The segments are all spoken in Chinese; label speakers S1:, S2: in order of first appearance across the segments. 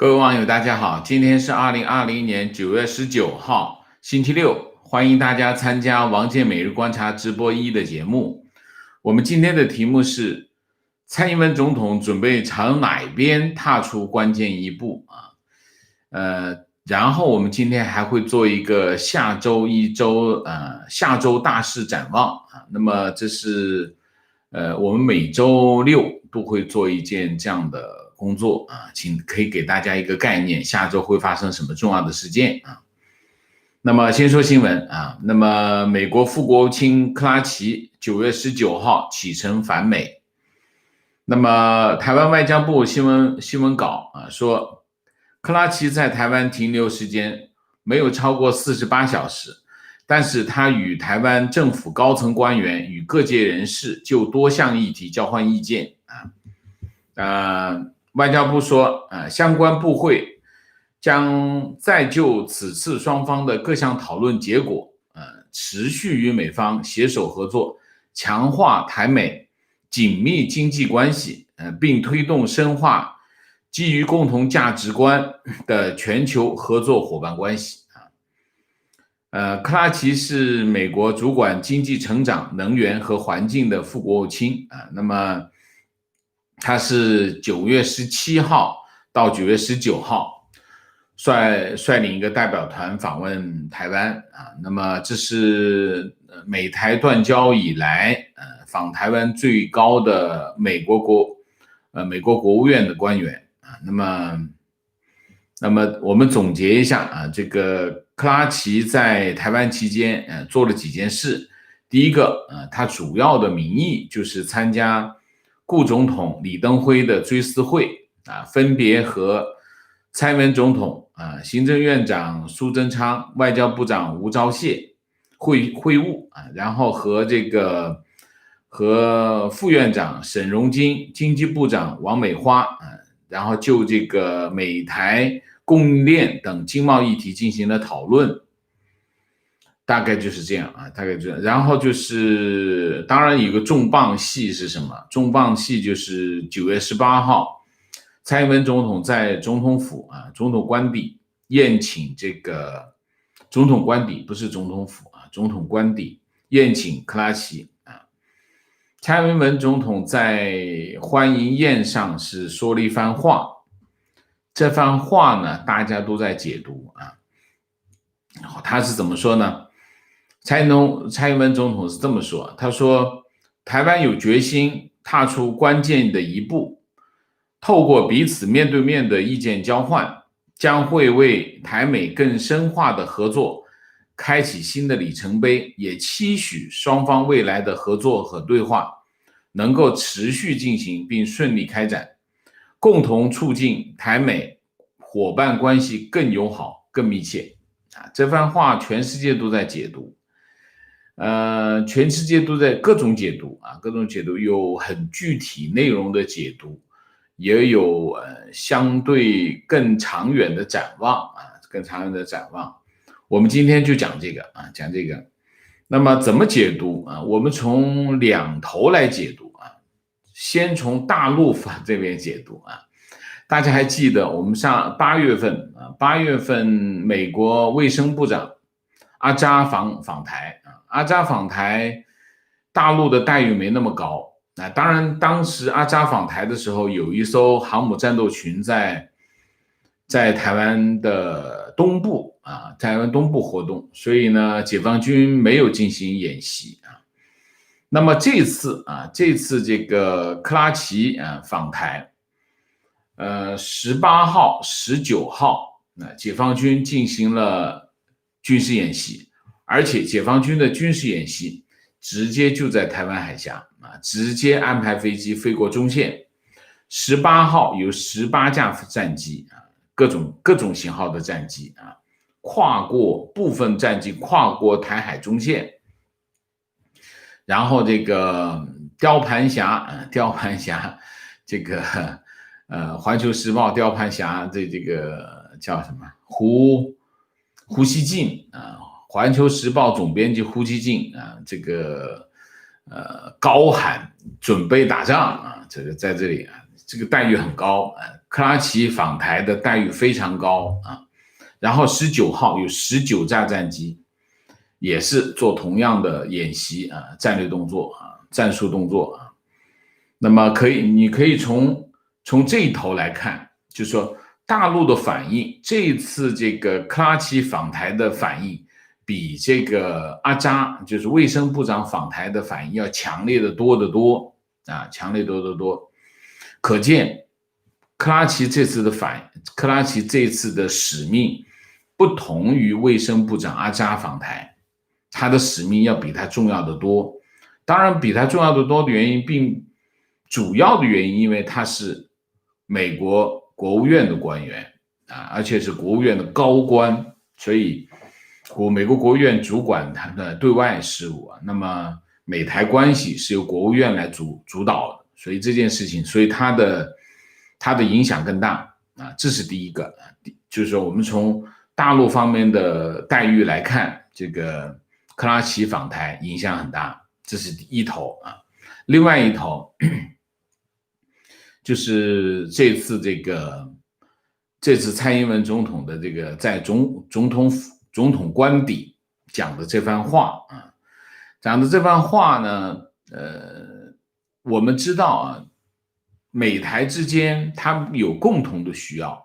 S1: 各位网友，大家好，今天是2020年9月19号，星期六，欢迎大家参加王健每日观察直播1的节目。我们今天的题目是：蔡英文总统准备朝哪边踏出关键一步啊？然后我们今天还会做一个下周大事展望啊。那么这是我们每周六都会做一件这样的工作啊，可以给大家一个概念，下周会发生什么重要的事件啊。那么先说新闻啊，那么美国副国务卿克拉奇9月19号启程返美。那么台湾外交部新闻稿啊说，克拉奇在台湾停留时间没有超过48小时，但是他与台湾政府高层官员与各界人士就多项议题交换意见外交部说，相关部会将再就此次双方的各项讨论结果，持续与美方携手合作，强化台美紧密经济关系，并推动深化基于共同价值观的全球合作伙伴关系。克拉奇是美国主管经济成长、能源和环境的副国务卿那么他是9月17号到9月19号率领一个代表团访问台湾那么这是美台断交以来访台湾最高的美国国务院的官员那么我们总结一下这个克拉奇在台湾期间做了几件事。第一个他主要的名义就是参加顾总统李登辉的追思会分别和蔡英文总统行政院长苏贞昌、外交部长吴钊燮会晤然后和副院长沈荣津、经济部长王美花然后就这个美台供应链等经贸议题进行了讨论，大概就是这样大概这样。然后就是当然有个重磅戏是什么？重磅戏就是9月18号，蔡英文总统在总统府总统官邸宴请这个总统官邸不是总统府总统官邸宴请克拉奇蔡英文总统在欢迎宴上是说了一番话，这番话呢大家都在解读他是怎么说呢？蔡英文总统是这么说，他说台湾有决心踏出关键的一步，透过彼此面对面的意见交换，将会为台美更深化的合作开启新的里程碑，也期许双方未来的合作和对话能够持续进行并顺利开展，共同促进台美伙伴关系更友好、更密切这番话全世界都在解读全世界都在各种解读各种解读，有很具体内容的解读，也有相对更长远的展望更长远的展望。我们今天就讲这个讲这个。那么怎么解读我们从两头来解读先从大陆法这边解读大家还记得我们上8月份美国卫生部长阿扎访台阿扎访台，大陆的待遇没那么高当然当时阿扎访台的时候，有一艘航母战斗群在台湾的东部台湾东部活动，所以呢解放军没有进行演习那么这次这个克拉奇访台18号、19号解放军进行了军事演习，而且解放军的军事演习直接就在台湾海峡直接安排飞机飞过中线。18号有18架战机各种型号的战机部分战机跨过台海中线，然后这个雕盘峡这个环球时报雕盘峡这个叫什么胡锡进环球时报总编辑胡锡进这个高喊准备打仗这个在这里这个待遇很高克拉奇访台的待遇非常高然后19号有19架战机，也是做同样的演习战略动作战术动作那么你可以从这一头来看，就是说大陆的反应，这一次这个克拉奇访台的反应，比这个阿扎就是卫生部长访台的反应要强烈的多得多强烈多得多。可见克拉奇这次的使命不同于卫生部长阿扎访台，他的使命要比他重要的多。当然，比他重要的多的原因，主要的原因，因为他是美国国务院的官员而且是国务院的高官，所以美国国务院主管他的对外事务那么美台关系是由国务院来主导的，所以这件事情，所以他的影响更大这是第一个，就是说我们从大陆方面的待遇来看，这个克拉奇访台影响很大，这是一头另外一头就是这次蔡英文总统的这个在总统官邸讲的这番话呢我们知道美台之间他们有共同的需要，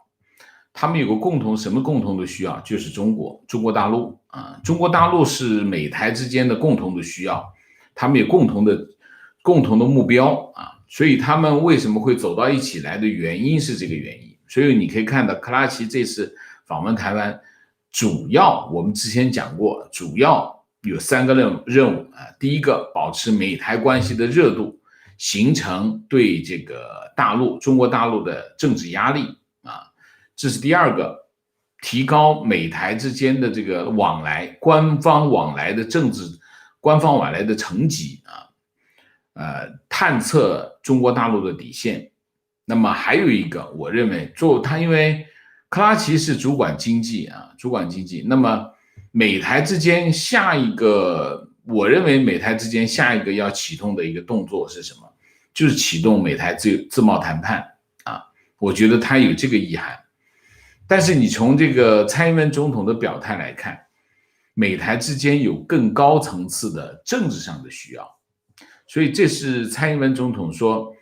S1: 他们有个什么共同的需要，就是中国大陆中国大陆是美台之间的共同的需要，他们有共同的目标所以他们为什么会走到一起来的原因是这个原因。所以你可以看到克拉奇这次访问台湾，主要我们之前讲过，主要有3个任务第一个，保持美台关系的热度，形成对这个中国大陆的政治压力这是第二个，提高美台之间的这个官方往来的层级探测中国大陆的底线。那么还有一个，我认为因为克拉奇是主管经济，那么美台之间我认为美台之间下一个要启动的一个动作是什么？就是启动美台自贸谈判我觉得它有这个意涵。但是你从这个蔡英文总统的表态来看，美台之间有更高层次的政治上的需要，所以这是蔡英文总统说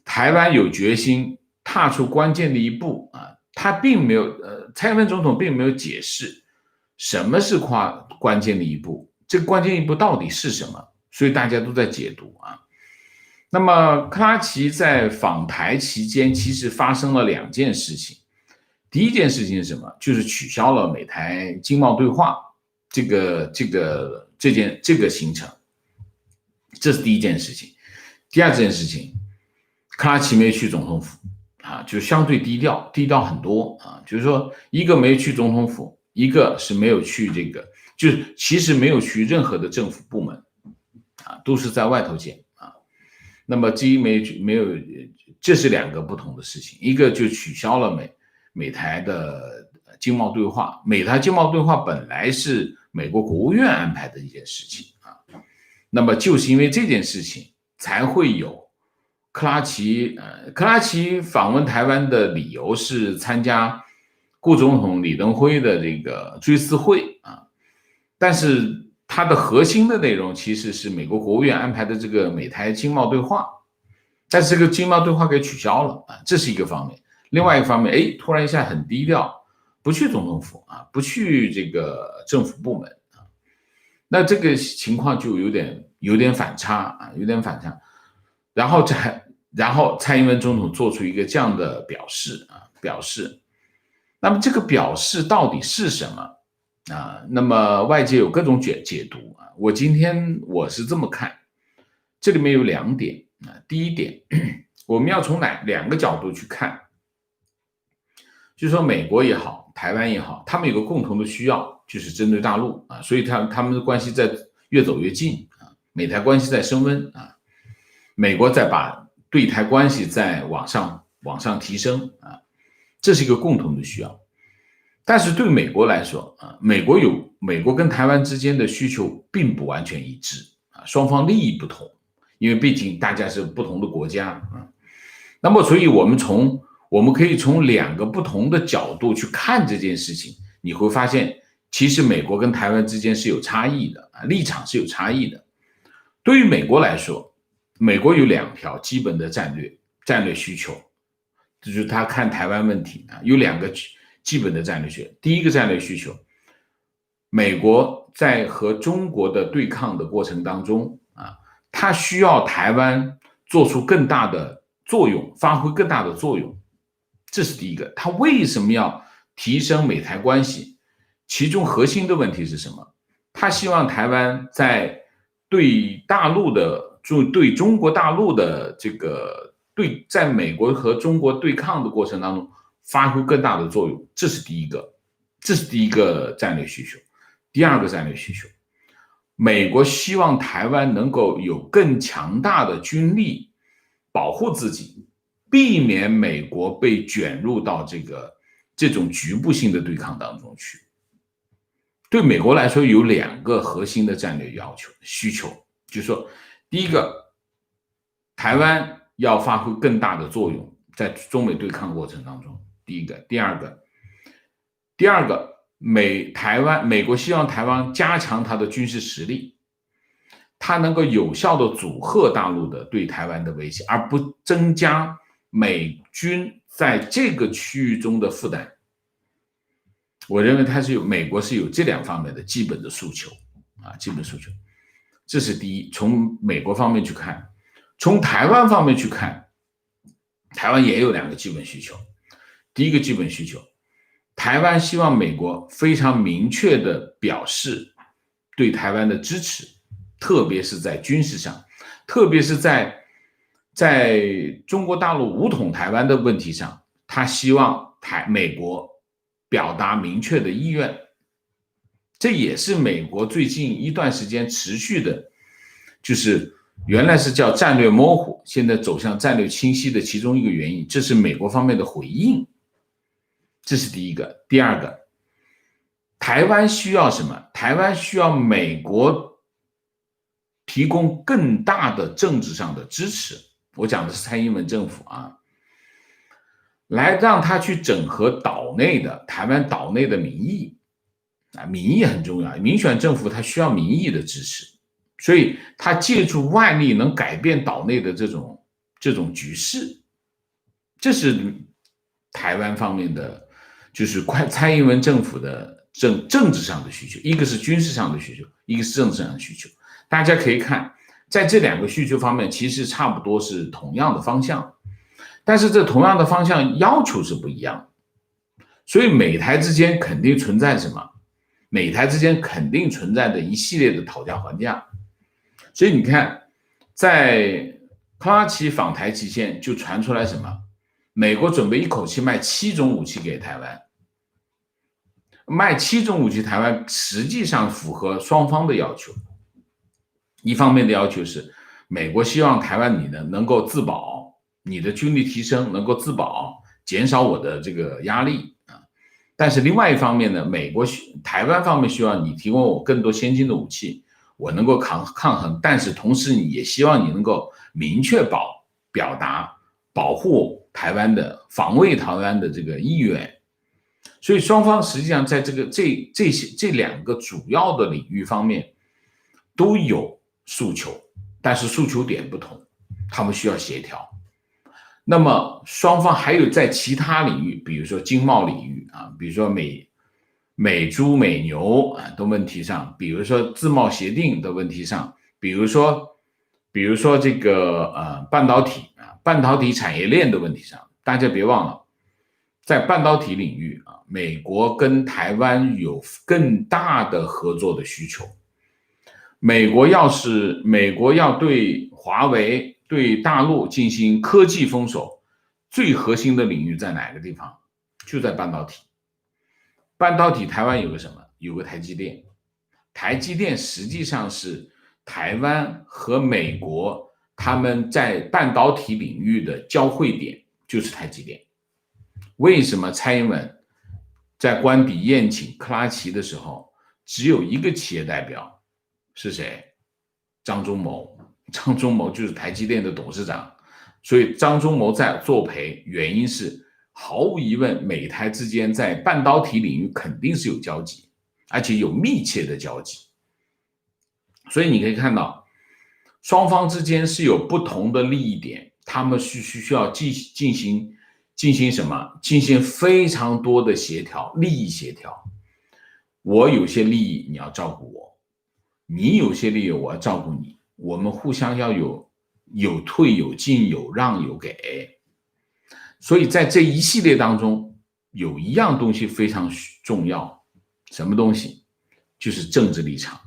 S1: 台湾有决心踏出关键的一步他并没有蔡英文总统并没有解释什么是关键的一步，这个关键一步到底是什么，所以大家都在解读那么克拉奇在访台期间其实发生了2件事情。第一件事情是什么？就是取消了美台经贸对话这个行程，这是第一件事情。第二件事情，克拉奇没去总统府就相对低调很多就是说一个没去总统府，一个是没有去就是其实没有去任何的政府部门都是在外头见那么基于没有，这是2个不同的事情，一个就取消了美台的经贸对话，美台经贸对话本来是美国国务院安排的一件事情那么就是因为这件事情才会有克拉奇访问台湾的理由是参加顾总统李登辉的这个追思会但是它的核心的内容其实是美国国务院安排的这个美台经贸对话，但是这个经贸对话给取消了这是一个方面。另外一个方面突然一下很低调，不去总统府不去这个政府部门那这个情况就有点反差有点反差。然后蔡英文总统做出一个这样的表示那么这个表示到底是什么那么外界有各种解读今天我是这么看，这里面有2点第一点，我们要从2个角度去看，就是说美国也好，台湾也好，他们有个共同的需要，就是针对大陆所以他们的关系在越走越近美台关系在升温美国在把对台关系在往上提升这是一个共同的需要。但是对美国来说美国跟台湾之间的需求并不完全一致双方利益不同，因为毕竟大家是不同的国家那么，所以我们可以从2个不同的角度去看这件事情，你会发现，其实美国跟台湾之间是有差异的啊，立场是有差异的。对于美国来说，美国有2条基本的战略需求，这就是他看台湾问题啊，有2个基本的战略需求。第一个战略需求，美国在和中国的对抗的过程当中啊，它需要台湾做出更大的作用，发挥更大的作用，这是第一个。他为什么要提升美台关系？其中核心的问题是什么？他希望台湾在对中国大陆的在美国和中国对抗的过程当中发挥更大的作用，这是第一个战略需求。第2个战略需求，美国希望台湾能够有更强大的军力保护自己，避免美国被卷入到这种局部性的对抗当中去。对美国来说有2个核心的战略需求，就是说，第一个，台湾要发挥更大的作用，在中美对抗过程当中，第一个。第二个，美国希望台湾加强它的军事实力，它能够有效的阻吓大陆的对台湾的威胁，而不增加美军在这个区域中的负担。我认为美国是有这2方面的基本的诉求啊，基本诉求。这是第一，从美国方面去看。从台湾方面去看，台湾也有2个基本需求。第一个基本需求，台湾希望美国非常明确的表示对台湾的支持，特别是在军事上，特别是在中国大陆武统台湾的问题上，他希望美国表达明确的意愿。这也是美国最近一段时间持续的，就是原来是叫战略模糊，现在走向战略清晰的其中一个原因，这是美国方面的回应。这是第一个。第2个，台湾需要什么？台湾需要美国提供更大的政治上的支持，我讲的是蔡英文政府啊，来让他去整合台湾岛内的民意啊，民意很重要，民选政府他需要民意的支持，所以他借助外力能改变岛内的这种局势，这是台湾方面的，就是蔡英文政府的政治上的需求，一个是军事上的需求，一个是政治上的需求。大家可以看，在这2个需求方面，其实差不多是同样的方向，但是这同样的方向要求是不一样的，所以美台之间肯定存在什么？美台之间肯定存在着一系列的讨价还价。所以你看，在克拉奇访台期间就传出来什么？美国准备一口气卖7种武器给台湾，卖7种武器台湾实际上符合双方的要求。一方面的要求是美国希望台湾你呢能够自保，你的军力提升能够自保，减少我的这个压力啊。但是另外一方面呢，台湾方面希望你提供我更多先进的武器，我能够抗衡，但是同时你也希望你能够明确表达保护台湾的、防卫台湾的这个意愿。所以双方实际上在这2个主要的领域方面都有诉求，但是诉求点不同，他们需要协调。那么双方还有在其他领域，比如说经贸领域啊，比如说美猪美牛啊的问题上，比如说自贸协定的问题上，比如说这个半导体产业链的问题上，大家别忘了，在半导体领域啊，美国跟台湾有更大的合作的需求。美国要对华为、对大陆进行科技封锁，最核心的领域在哪个地方？就在半导体。半导体台湾有个什么？有个台积电。台积电实际上是台湾和美国他们在半导体领域的交汇点，就是台积电。为什么蔡英文在官邸宴请克拉奇的时候，只有一个企业代表？是谁？张忠谋。张忠谋就是台积电的董事长，所以张忠谋在作陪，原因是毫无疑问，美台之间在半导体领域肯定是有交集，而且有密切的交集。所以你可以看到，双方之间是有不同的利益点，他们是需要进行什么？进行非常多的协调，利益协调。我有些利益你要照顾我，你有些利益我要照顾你，我们互相要有退有进，有让有给。所以在这一系列当中，有一样东西非常重要，什么东西？就是政治立场。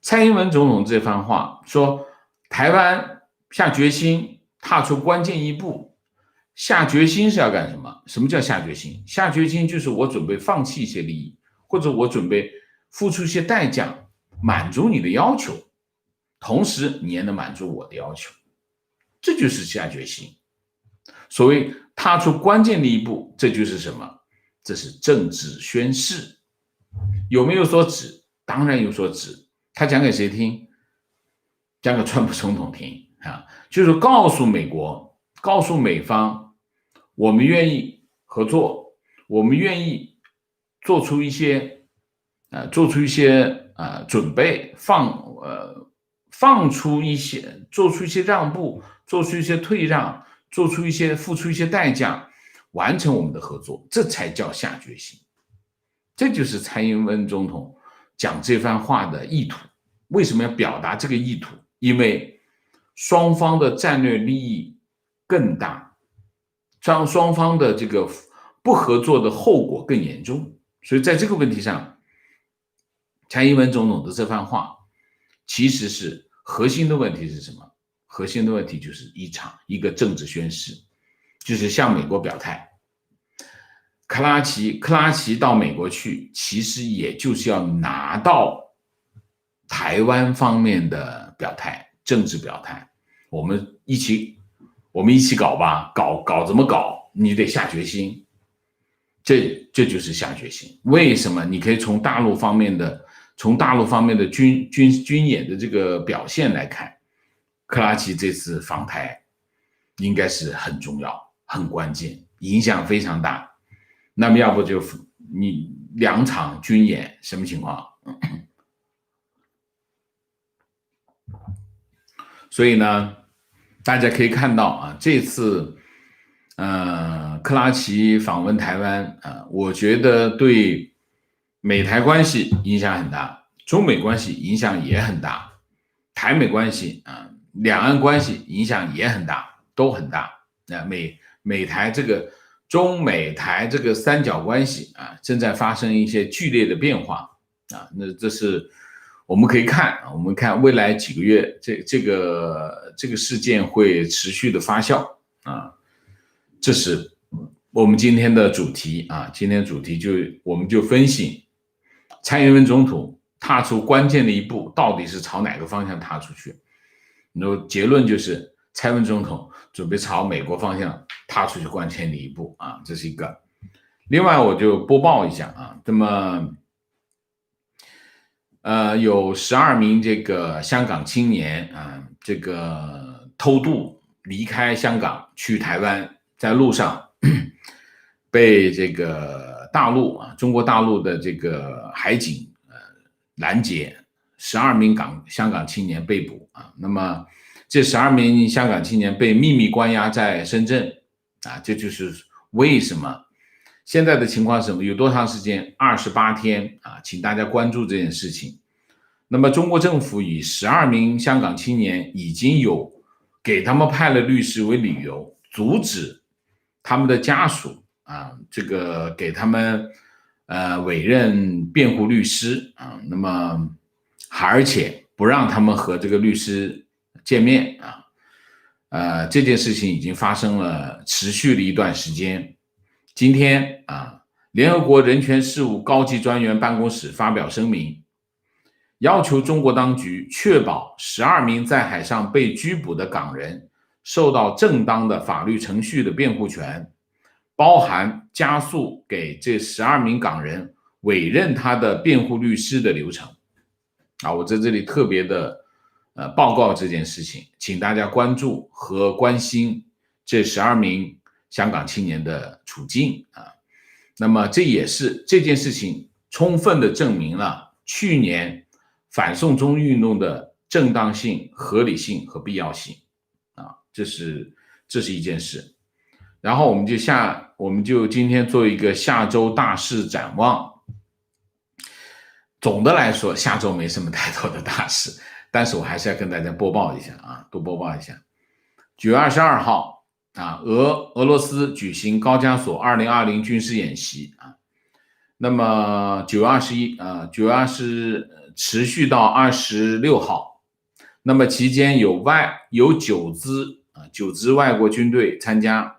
S1: 蔡英文总统这番话说，台湾下决心踏出关键一步，下决心是要干什么？什么叫下决心？下决心就是我准备放弃一些利益，或者我准备付出一些代价，满足你的要求，同时你也能满足我的要求，这就是下决心。所谓踏出关键的一步，这就是什么？这是政治宣誓。有没有所指？当然有所指。他讲给谁听？讲给川普总统听啊，就是告诉美国，告诉美方，我们愿意合作，我们愿意做出一些准备，做出一些让步，做出一些退让，付出一些代价，完成我们的合作，这才叫下决心。这就是蔡英文总统讲这番话的意图。为什么要表达这个意图？因为双方的战略利益更大，双方的这个不合作的后果更严重。所以在这个问题上，蔡英文总统的这番话其实是核心的问题是什么？核心的问题就是一个政治宣示，就是向美国表态。克拉奇到美国去，其实也就是要拿到台湾方面的表态，政治表态。我们一起搞吧，搞怎么搞？你得下决心，这就是下决心。为什么？你可以从大陆方面的军演的这个表现来看，克拉奇这次访台应该是很重要、很关键，影响非常大。那么要不就你2场军演什么情况？所以呢，大家可以看到啊，这次克拉奇访问台湾我觉得对美台关系影响很大，中美关系影响也很大，台美关系两岸关系影响也很大，都很大。美台这个中美台这个三角关系正在发生一些剧烈的变化那这是我们可以看，未来几个月这个事件会持续的发酵这是我们今天的主题今天的主题我们就分析蔡英文总统踏出关键的一步，到底是朝哪个方向踏出去？结论就是蔡英文总统准备朝美国方向踏出去关键的一步这是一个。另外我就播报一下那么有12名这个香港青年这个偷渡离开香港去台湾，在路上被这个中国大陆的这个海警拦截，12名香港青年被捕那么这12名香港青年被秘密关押在深圳这就是为什么现在的情况是什么？有多长时间？28天请大家关注这件事情。那么中国政府以12名香港青年已经有给他们派了律师为理由，阻止他们的家属这个给他们委任辩护律师那么而且不让他们和这个律师见面这件事情已经发生了，持续了一段时间。今天联合国人权事务高级专员办公室发表声明，要求中国当局确保12名在海上被拘捕的港人受到正当的法律程序的辩护权，包含加速给这12名港人委任他的辩护律师的流程我在这里特别的报告这件事情，请大家关注和关心这12名香港青年的处境啊。那么这件事情充分的证明了去年反送中运动的正当性、合理性和必要性啊，这是一件事。然后我们就今天做一个下周大事展望。总的来说，下周没什么太多的大事，但是我还是要跟大家播报一下啊，多播报一下。9月22号啊，俄罗斯举行高加索2020军事演习啊。那么9月20持续到26号。那么期间有9支外国军队参加，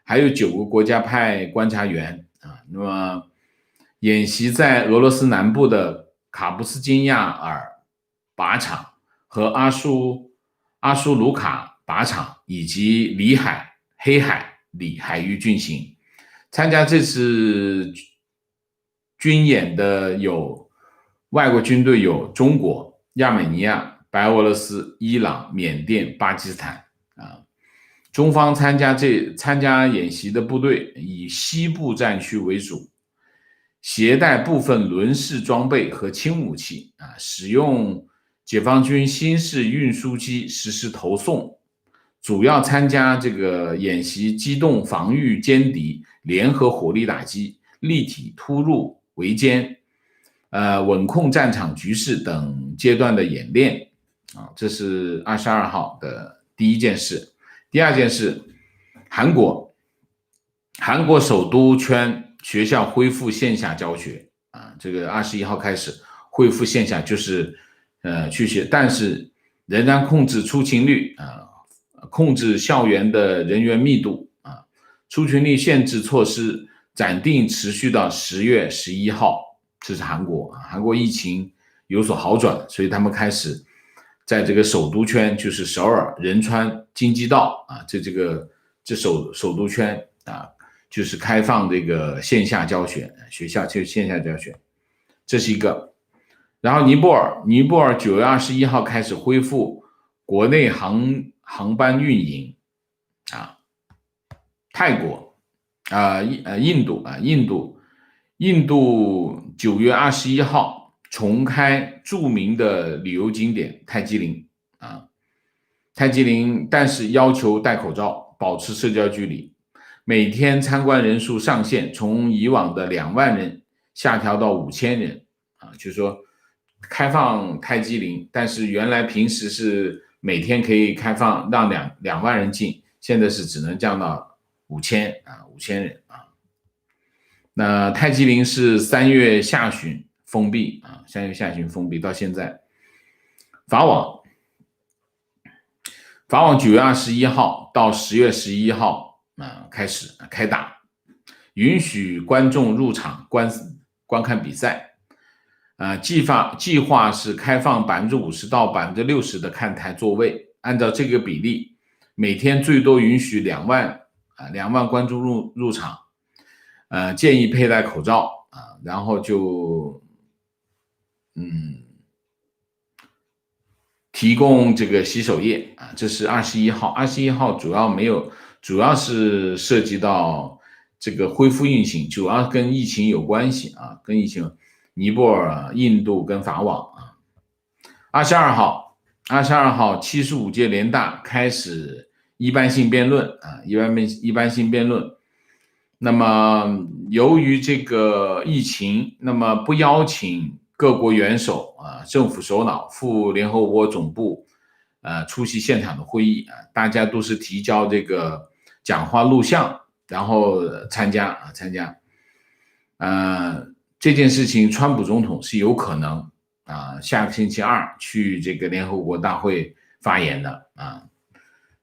S1: 还有9个国家派观察员啊。那么演习在俄罗斯南部的卡布斯金亚尔靶场和阿苏卢卡靶场以及黑海里海域进行。参加这次军演的有外国军队有中国、亚美尼亚、白俄罗斯、伊朗、缅甸、巴基斯坦啊。中方参加演习的部队以西部战区为主，携带部分轮式装备和轻武器啊，使用解放军新式运输机实施投送，主要参加这个演习机动防御歼敌、联合火力打击、立体突入围歼、稳控战场局势等阶段的演练啊。这是22号的第一件事。第二件事，韩国首都圈学校恢复线下教学啊，这个21号开始恢复线下，就是去学，但是仍然控制出勤率啊，控制校园的人员密度啊，出勤率限制措施暂定持续到10月11号。这是韩国啊，韩国疫情有所好转，所以他们开始在这个首都圈，就是首尔、仁川、京畿道啊，这首都圈啊，就是开放这个线下教学，学校就线下教学，这是一个。然后尼泊尔9月21号开始恢复国内航班运营啊。泰国印度9月21号重开著名的旅游景点泰姬陵啊，但是要求戴口罩，保持社交距离，每天参观人数上限从以往的2万人下调到5000人啊，就是说开放泰姬陵，但是原来平时是每天可以开放让2万人进，现在是只能降到5000人啊。那泰姬陵是3月下旬封闭啊，3月下旬封闭到现在。法网9月21号到10月11号开始开打，允许观众入场观看比赛。计划是开放50%到60%的看台座位，按照这个比例，每天最多允许2万观众入场。建议佩戴口罩啊，然后就提供这个洗手液啊。这是21号主要是涉及到这个恢复运行，主要跟疫情有关系啊，跟疫情。尼泊尔、印度跟法网啊。22号75届联大开始一般性辩论啊，一般性辩论。那么由于这个疫情，那么不邀请各国元首啊、政府首脑赴联合国总部出席现场的会议啊，大家都是提交这个讲话录像，然后参加。这件事情川普总统是有可能下个星期2去这个联合国大会发言的啊。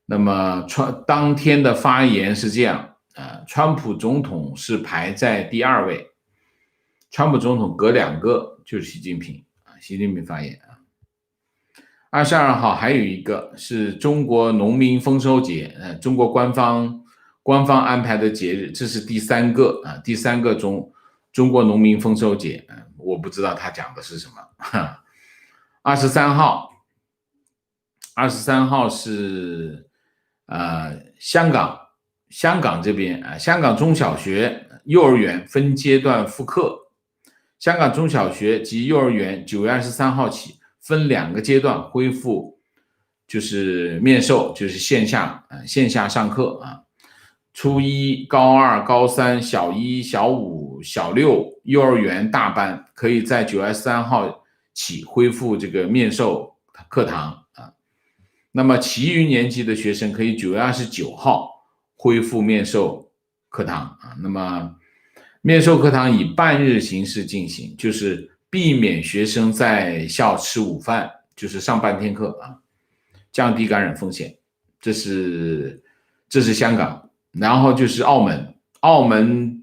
S1: 那么当天的发言是这样。川普总统是排在第2位，川普总统隔2个就是习近平发言啊。22号还有一个是中国农民丰收节，中国官方安排的节日，这是第3个中国农民丰收节，我不知道他讲的是什么。23号23号是香港这边香港中小学、幼儿园分阶段复课。香港中小学及幼儿园9月23号起分2个阶段恢复，就是面授，就是线下上课初一、高二、高三、小一、小五、小六幼儿园大班可以在9月23号起恢复这个面授课堂那么其余年级的学生可以9月29号恢复面授课堂那么面授课堂以半日形式进行，就是避免学生在校吃午饭，就是上半天课降低感染风险。这是香港。然后就是澳门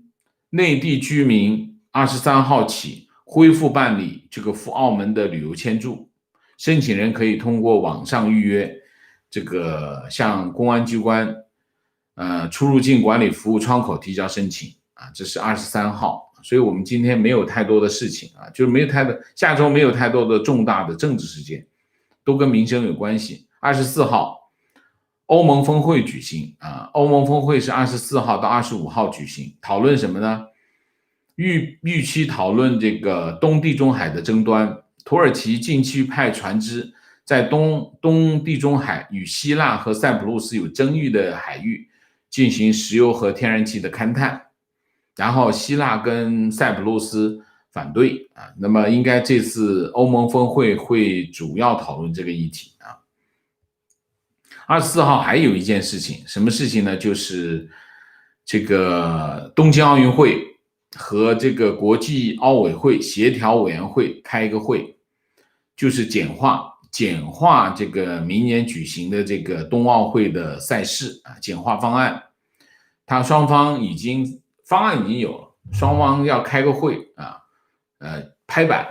S1: 内地居民23号起恢复办理这个赴澳门的旅游签注，申请人可以通过网上预约，这个向公安机关出入境管理服务窗口提交申请这是23号。所以我们今天没有太多的事情就是下周没有太多的重大的政治事件，都跟民生有关系。24号欧盟峰会举行欧盟峰会是24号到25号举行，讨论什么呢？预期讨论这个东地中海的争端。土耳其近期派船只在东地中海与希腊和塞浦路斯有争议的海域进行石油和天然气的勘探，然后希腊跟塞浦路斯反对那么应该这次欧盟峰会会主要讨论这个议题24号还有一件事情，什么事情呢？就是这个东京奥运会和这个国际奥委会协调委员会开一个会，就是简化这个明年举行的这个冬奥会的赛事简化方案。双方方案已经有了，双方要开个会拍板。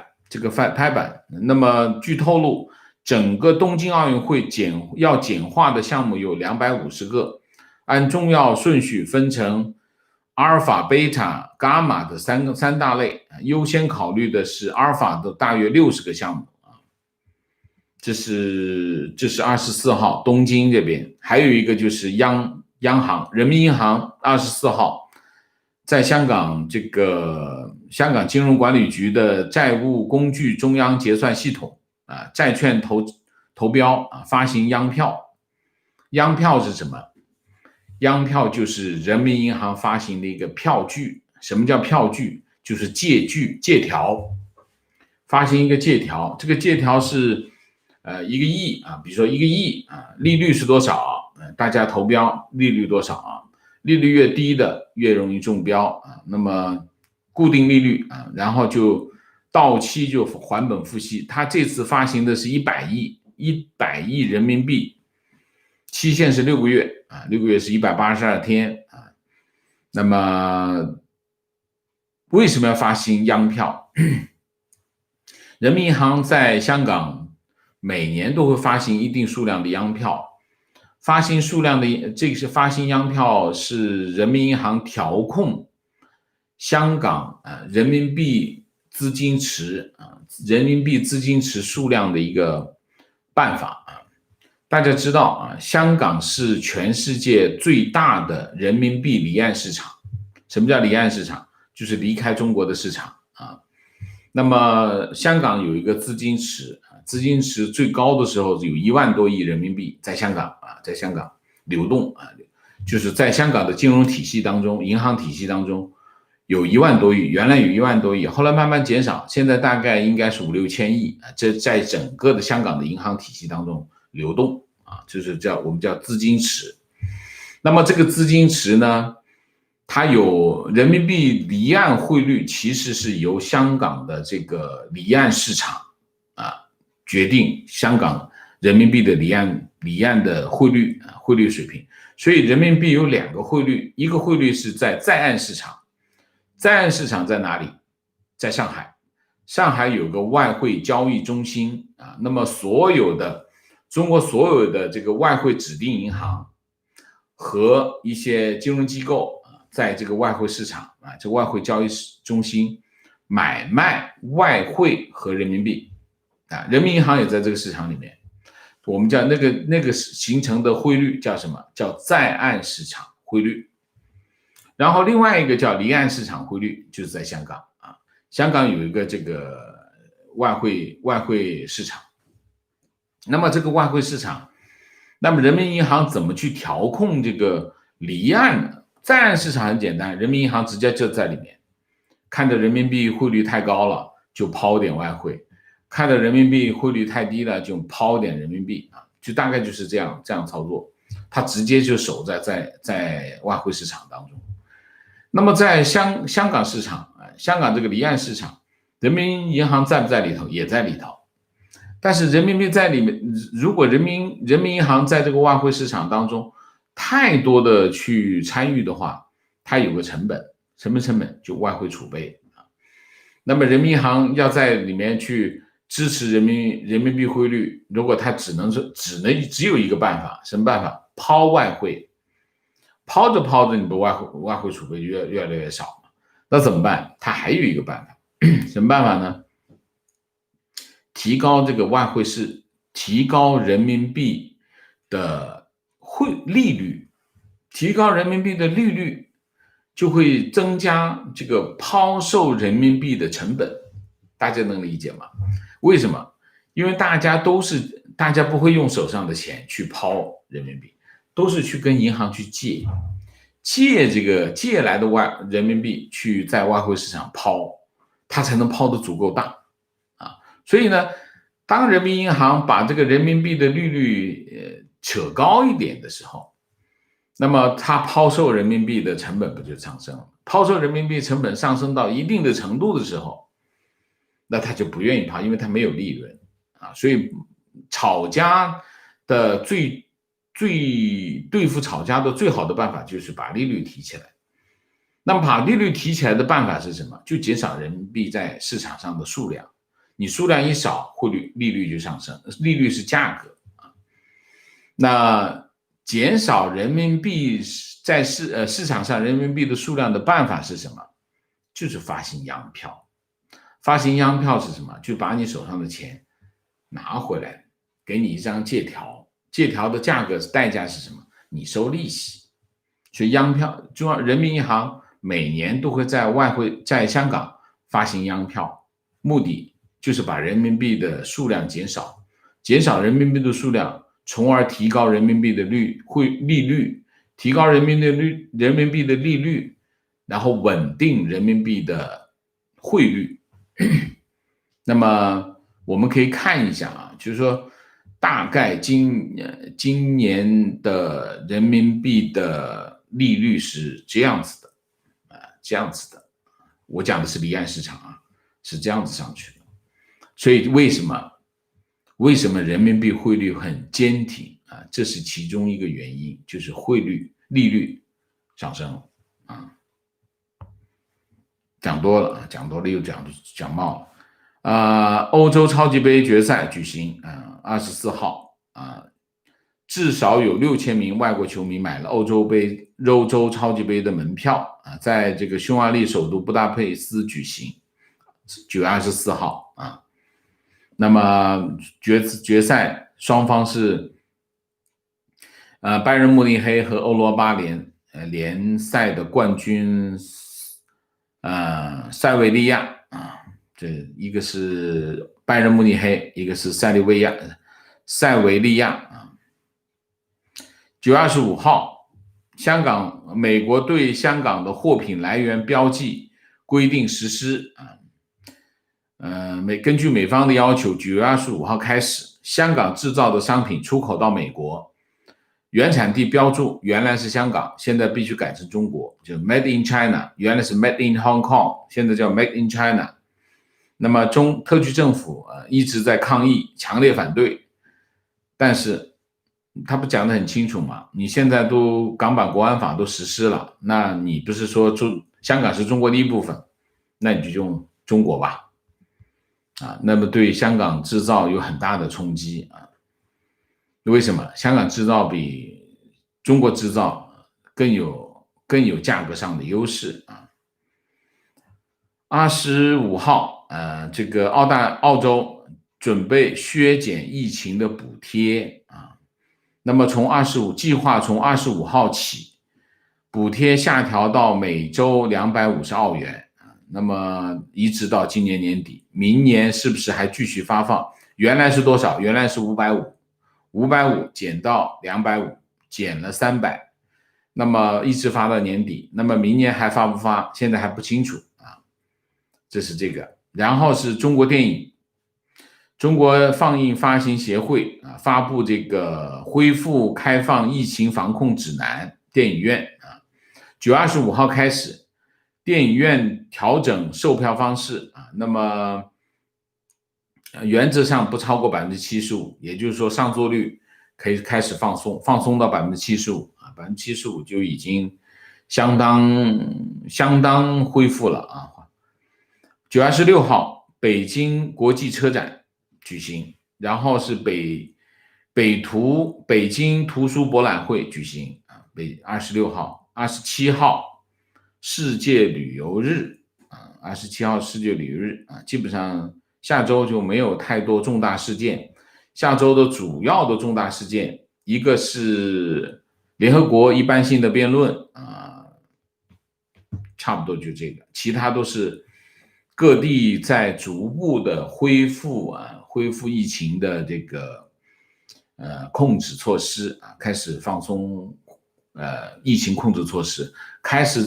S1: 那么据透露，整个东京奥运会要简化的项目有250个，按重要顺序分成阿尔法、贝塔、伽马的三大类，优先考虑的是阿尔法的大约60个项目这是24号东京这边。还有一个就是央行人民银行24号在香港金融管理局的债务工具中央结算系统债券投标发行央票。央票是什么？央票就是人民银行发行的一个票据。什么叫票据？就是借条，发行一个借条。这个借条是1个亿比如说1个亿利率是多少大家投标利率多少利率越低的越容易中标那么固定利率然后就到期就还本付息。他这次发行的是100亿人民币，期限是6个月6个月是182天那么为什么要发行央票？人民银行在香港每年都会发行一定数量的央票，发行央票是人民银行调控香港人民币资金池数量的一个办法大家知道香港是全世界最大的人民币离岸市场。什么叫离岸市场？就是离开中国的市场那么香港有一个资金池最高的时候有1万多亿人民币在香港流动就是在香港的金融体系当中，银行体系当中有1万多亿，原来有1万多亿，后来慢慢减少，现在大概应该是5、6千亿这在整个的香港的银行体系当中流动就是我们叫资金池。那么这个资金池呢，它有人民币离岸汇率，其实是由香港的这个离岸市场决定香港人民币的离岸的汇率水平。所以人民币有2个汇率，一个汇率是在在岸市场。在岸市场在哪里？在上海有个外汇交易中心那么中国所有的这个外汇指定银行和一些金融机构在这个外汇市场这个外汇交易中心买卖外汇和人民币人民银行也在这个市场里面。我们叫那个形成的汇率叫什么？叫在岸市场汇率。然后另外一个叫离岸市场汇率，就是在香港啊，香港有一个这个外汇市场。那么这个外汇市场，那么人民银行怎么去调控这个离岸呢？在岸市场很简单，人民银行直接就在里面，看着人民币汇率太高了，就抛点外汇；看着人民币汇率太低了，就抛点人民币啊，就大概就是这样操作。它直接就守在外汇市场当中。那么在香港市场香港这个离岸市场，人民银行在不在里头？也在里头。但是人民币在里面，如果人民银行在这个外汇市场当中太多的去参与的话，它有个成本，什么成本？就外汇储备啊。那么人民银行要在里面去支持人民币汇率，如果它只有一个办法，什么办法？抛外汇，抛着你的外汇储备越来越少嘛，那怎么办？它还有一个办法，什么办法呢？提高这个外汇市，提高人民币的利率，提高人民币的利率，就会增加这个抛售人民币的成本。大家能理解吗？为什么？因为大家不会用手上的钱去抛人民币，都是去跟银行去借来的人民币去在外汇市场抛，它才能抛得足够大啊。所以呢，当人民银行把这个人民币的利率扯高一点的时候，那么它抛售人民币的成本不就上升了？抛售人民币成本上升到一定的程度的时候，那他就不愿意抛，因为他没有利润啊。所以吵架的对付吵架的最好的办法就是把利率提起来。那么把利率提起来的办法是什么？就减少人民币在市场上的数量。你数量一少，利率就上升。利率是价格啊。那减少人民币在市场上人民币的数量的办法是什么？就是发行央票。发行央票是什么？就把你手上的钱拿回来，给你一张借条，借条的代价是什么？你收利息。所以央票，人民银行每年都会在香港发行央票，目的就是把人民币的数量减少，减少人民币的数量，从而提高人民币的利率，提高人民币的利率，然后稳定人民币的汇率。那么我们可以看一下啊，就是说大概今年的人民币的利率是这样子的这样子的。我讲的是离岸市场啊，是这样子上去的。所以为什么人民币汇率很坚挺啊？这是其中一个原因，就是利率上升了啊。讲多了又讲冒了。欧洲超级杯决赛举行24号至少有6000名外国球迷买了欧洲超级杯的门票在这个匈牙利首都布达佩斯举行，9月24号啊。那么决赛双方是拜仁慕尼黑和欧罗巴联赛的冠军塞维利亚这一个是拜仁慕尼黑，一个是塞维利亚9月25号，美国对香港的货品来源标记规定实施根据美方的要求，9月25号开始，香港制造的商品出口到美国，原产地标注原来是香港，现在必须改成中国，就 Made in China， 原来是 Made in Hong Kong， 现在叫 Made in China。那么特区政府一直在抗议，强烈反对，但是他不讲得很清楚嘛？你现在都港版国安法都实施了，那你不是说香港是中国的一部分，那你就用中国吧那么对香港制造有很大的冲击为什么？香港制造比中国制造更有价格上的优势25号这个澳洲准备削减疫情的补贴啊。那么计划从25号起，补贴下调到每周250澳元啊。那么一直到今年年底，明年是不是还继续发放？原来是多少？原来是550减到250，减了300，那么一直发到年底。那么明年还发不发？现在还不清楚啊。这是这个。然后是中国电影。中国放映发行协会啊发布这个恢复开放疫情防控指南，电影院啊，9月25号开始，电影院调整售票方式啊，那么原则上不超过75%，也就是说上座率可以开始放松到75%啊，75%就已经相当恢复了啊。9月26号，北京国际车展举行，然后是北京图书博览会举行啊，26号、27号世界旅游日啊，27号世界旅游日啊，基本上下周就没有太多重大事件。下周的主要的重大事件，一个是联合国一般性的辩论啊，差不多就这个，其他都是各地在逐步的恢复疫情的这个控制措施啊，开始放松疫情控制措施，开始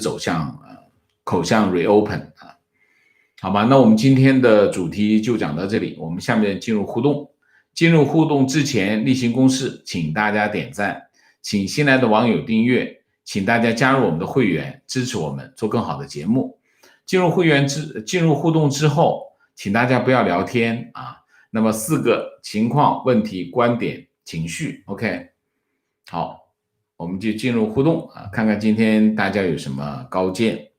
S1: 口向 reopen 啊。好吧，那我们今天的主题就讲到这里，我们下面进入互动。进入互动之前，例行公事，请大家点赞，请新来的网友订阅，请大家加入我们的会员，支持我们做更好的节目。进入互动之后，请大家不要聊天啊。那么4个情况、问题、观点、情绪 ，OK。好，我们就进入互动啊，看看今天大家有什么高见。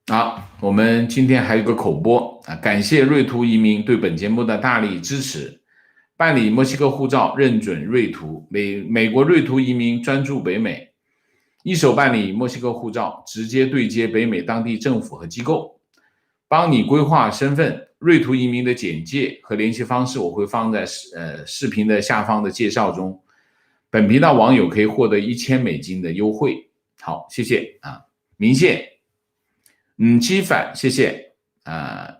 S1: 好，我们今天还有个口播啊，感谢瑞途移民对本节目的大力支持。办理墨西哥护照认准瑞途，美国瑞途移民专注北美，一手办理墨西哥护照，直接对接北美当地政府和机构，帮你规划身份。瑞途移民的简介和联系方式我会放在视频的下方的介绍中。本频道网友可以获得$1000的优惠。好，谢谢啊，明谢。基反，谢谢啊，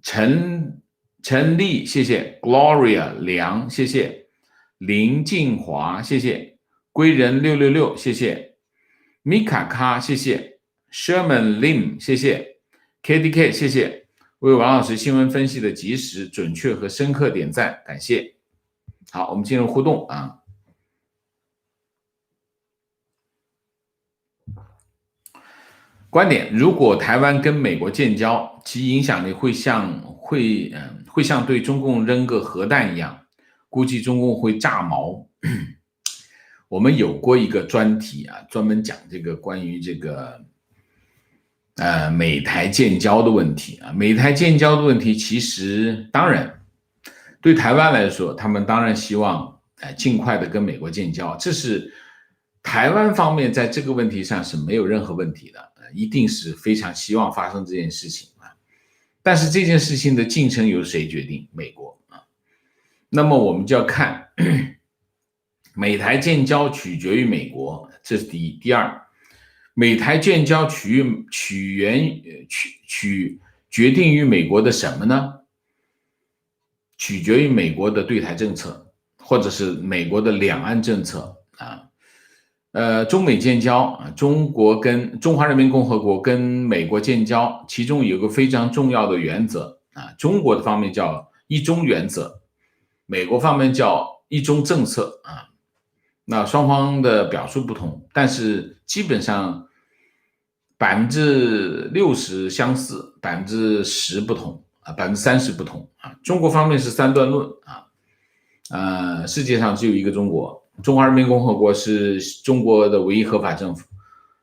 S1: 陈丽，谢谢 Gloria 梁，谢谢林静华，谢谢归人666，谢谢米卡卡，谢谢 Sherman Lim， 谢谢 KDK， 谢谢为王老师新闻分析的及时、准确和深刻点赞，感谢。好，我们进入互动啊。观点：如果台湾跟美国建交，其影响力会像对中共扔个核弹一样，估计中共会炸毛。我们有过一个专题啊，专门讲这个关于这个美台建交的问题啊。美台建交的问题，其实当然对台湾来说，他们当然希望尽快的跟美国建交，这是台湾方面在这个问题上是没有任何问题的。一定是非常希望发生这件事情啊，但是这件事情的进程由谁决定？美国啊。那么我们就要看美台建交取决于美国，这是第一。第二，美台建交决定于美国的什么呢？取决于美国的对台政策，或者是美国的两岸政策啊。中美建交啊，中华人民共和国跟美国建交，其中有个非常重要的原则啊，中国的方面叫一中原则，美国方面叫一中政策啊。那双方的表述不同，但是基本上60%相似，10%不同啊，30%不同啊。中国方面是三段论啊，世界上只有一个中国。中华人民共和国是中国的唯一合法政府，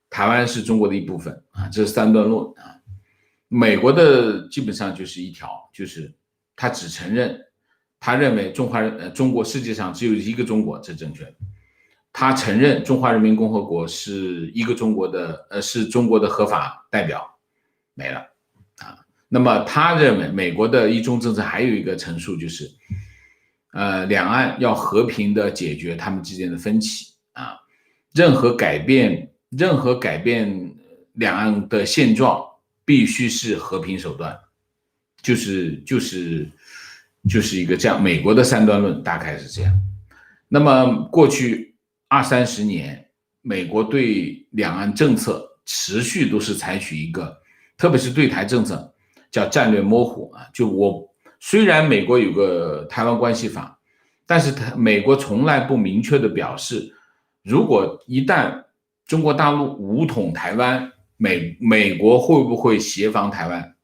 S1: 台湾是中国的一部分啊，这是三段论啊。美国的基本上就是一条，就是他只承认，他认为中国世界上只有一个中国，这正确的。他承认中华人民共和国是一个中国的是中国的合法代表没了啊。那么他认为美国的一中政策还有一个陈述就是，两岸要和平的解决他们之间的分歧啊，任何改变两岸的现状必须是和平手段，就是一个这样，美国的三段论大概是这样。那么过去20-30年，美国对两岸政策持续都是采取一个，特别是对台政策叫战略模糊啊。就虽然美国有个台湾关系法，但是美国从来不明确的表示，如果一旦中国大陆武统台湾，美国会不会协防台湾？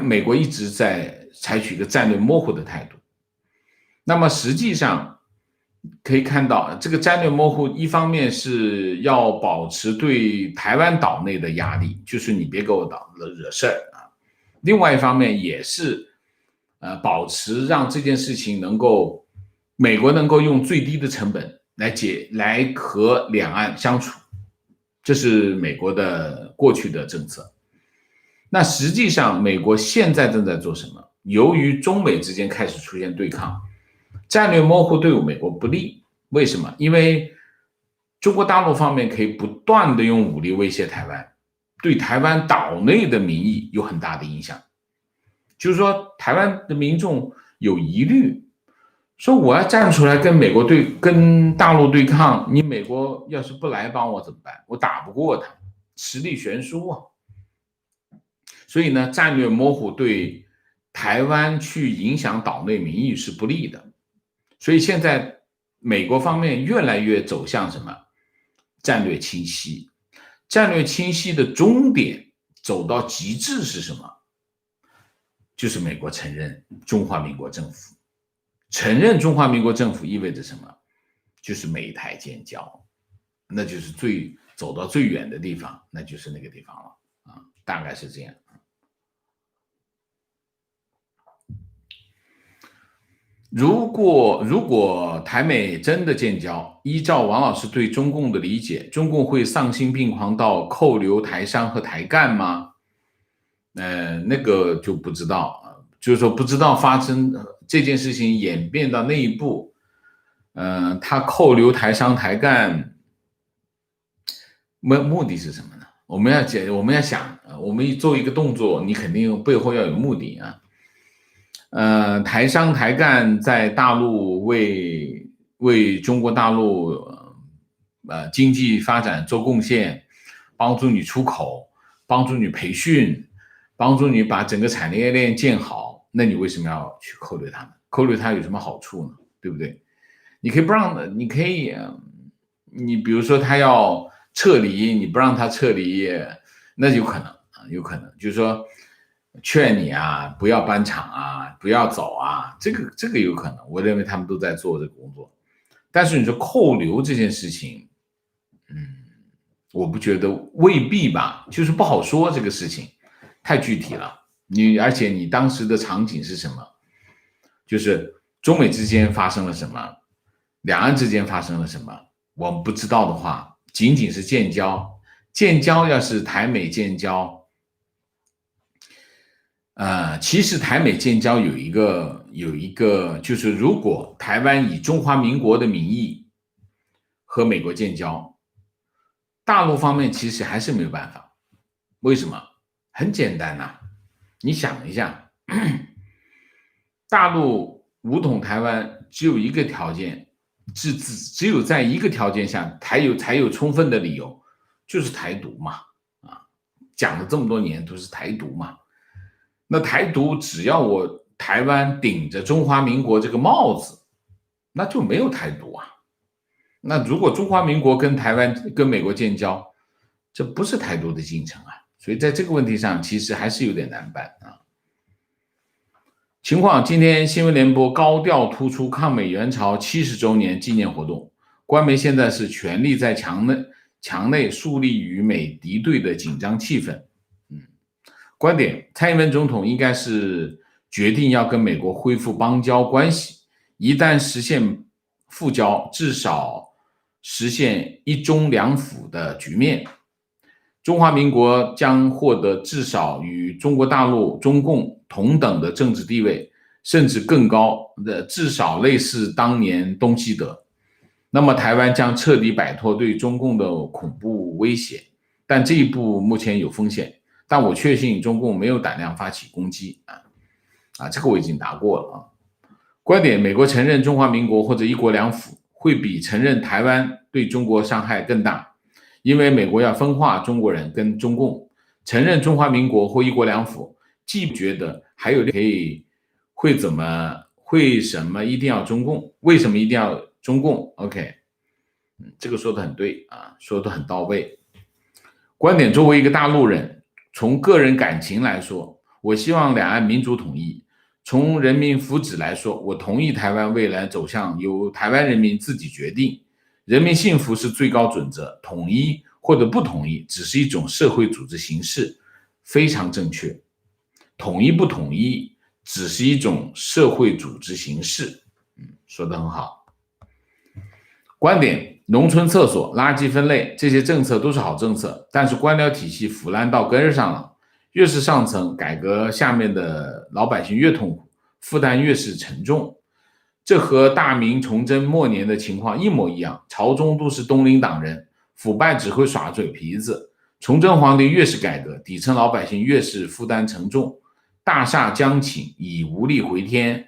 S1: 美国一直在采取一个战略模糊的态度。那么实际上可以看到，这个战略模糊一方面是要保持对台湾岛内的压力，就是你别给我惹事儿啊。另外一方面也是保持让这件事情美国能够用最低的成本来和两岸相处，这是美国的过去的政策。那实际上美国现在正在做什么？由于中美之间开始出现对抗，战略模糊对美国不利。为什么？因为中国大陆方面可以不断的用武力威胁台湾，对台湾岛内的民意有很大的影响。就是说台湾的民众有疑虑，说我要站出来跟大陆对抗，你美国要是不来帮我怎么办？我打不过他，实力悬殊啊。所以呢，战略模糊对台湾去影响岛内民意是不利的。所以现在美国方面越来越走向什么？战略清晰。战略清晰的终点走到极致是什么？就是美国承认中华民国政府。承认中华民国政府意味着什么？就是美台建交，那就是走到最远的地方，那就是那个地方了啊，大概是这样。如果台美真的建交，依照王老师对中共的理解，中共会丧心病狂到扣留台商和台干吗？那个就不知道，就是说不知道发生这件事情演变到那一步，他扣留台商台干，目的是什么呢？我们要想，我们做一个动作，你肯定背后要有目的啊。台商台干在大陆为中国大陆经济发展做贡献，帮助你出口，帮助你培训，帮助你把整个产业链建好，那你为什么要去扣留他们？扣留他有什么好处呢？对不对？你可以不让，你可以，你比如说他要撤离，你不让他撤离，那有可能啊，有可能就是说劝你啊，不要搬厂啊，不要走啊，这个有可能，我认为他们都在做这个工作。但是你说扣留这件事情，我不觉得，未必吧，就是不好说，这个事情太具体了。而且你当时的场景是什么？就是中美之间发生了什么，两岸之间发生了什么，我们不知道的话，仅仅是建交，要是台美建交，其实台美建交有一个，就是如果台湾以中华民国的名义和美国建交，大陆方面其实还是没有办法。为什么？很简单呐，你想一下，大陆武统台湾只有一个条件，只有在一个条件下才有充分的理由，就是台独嘛，讲了这么多年都是台独嘛。那台独只要我台湾顶着中华民国这个帽子，那就没有台独啊。那如果中华民国跟美国建交，这不是台独的进程啊。所以在这个问题上，其实还是有点难办啊。情况，今天新闻联播高调突出抗美援朝70周年纪念活动，官媒现在是全力在墙内树立与美敌对的紧张气氛。观点，蔡英文总统应该是决定要跟美国恢复邦交关系，一旦实现复交，至少实现一中两府的局面。中华民国将获得至少与中国大陆、中共同等的政治地位，甚至更高的，至少类似当年东西德。那么台湾将彻底摆脱对中共的恐怖威胁，但这一步目前有风险。但我确信中共没有胆量发起攻击这个我已经答过了观点：美国承认中华民国或者一国两府，会比承认台湾对中国伤害更大，因为美国要分化中国人跟中共。承认中华民国或一国两府，既不觉得还有可以为什么一定要中共？为什么一定要中共 ？OK， 这个说的很对说的很到位。观点：作为一个大陆人，从个人感情来说，我希望两岸民主统一；从人民福祉来说，我同意台湾未来走向由台湾人民自己决定。人民幸福是最高准则，统一或者不统一只是一种社会组织形式，非常正确。统一不统一只是一种社会组织形式，说得很好。观点：农村厕所、垃圾分类这些政策都是好政策，但是官僚体系腐烂到根上了，越是上层，改革下面的老百姓越痛苦，负担越是沉重。这和大明崇祯末年的情况一模一样，朝中都是东林党人，腐败只会耍嘴皮子。崇祯皇帝越是改革，底层老百姓越是负担沉重，大厦将倾，已无力回天。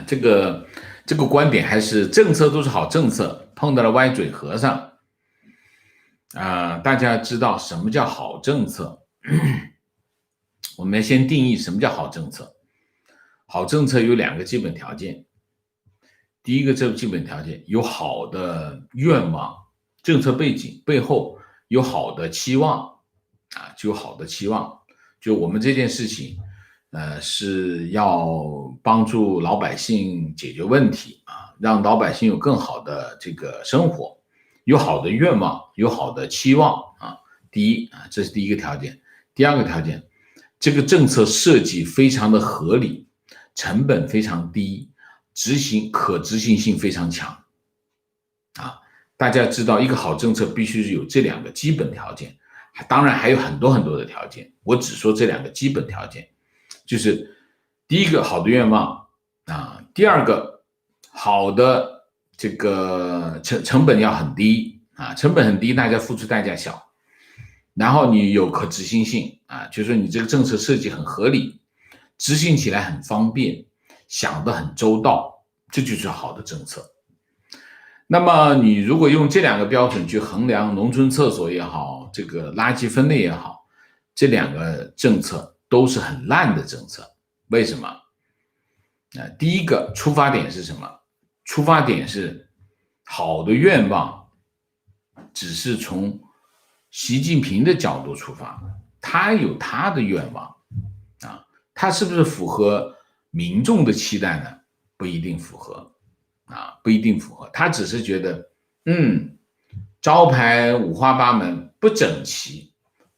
S1: 这个观点还是政策都是好政策，碰到了歪嘴和尚。大家知道什么叫好政策？我们先定义什么叫好政策。好政策有两个基本条件。第一个基本条件有好的愿望，政策背景背后有好的期望就有好的期望，就我们这件事情是要帮助老百姓解决问题让老百姓有更好的这个生活，有好的愿望，有好的期望第一这是第一个条件。第二个条件，这个政策设计非常的合理，成本非常低，可执行性非常强大家知道一个好政策必须是有这两个基本条件，当然还有很多很多的条件，我只说这两个基本条件，就是第一个好的愿望第二个好的这个成本要很低成本很低，大家付出代价小，然后你有可执行性就是说你这个政策设计很合理，执行起来很方便，想得很周到，这就是好的政策。那么你如果用这两个标准去衡量农村厕所也好，这个垃圾分类也好，这两个政策都是很烂的政策。为什么？第一个出发点是什么？出发点是好的愿望只是从习近平的角度出发，他有他的愿望他是不是符合民众的期待呢？不一定符合不一定符合，他只是觉得招牌五花八门不整齐，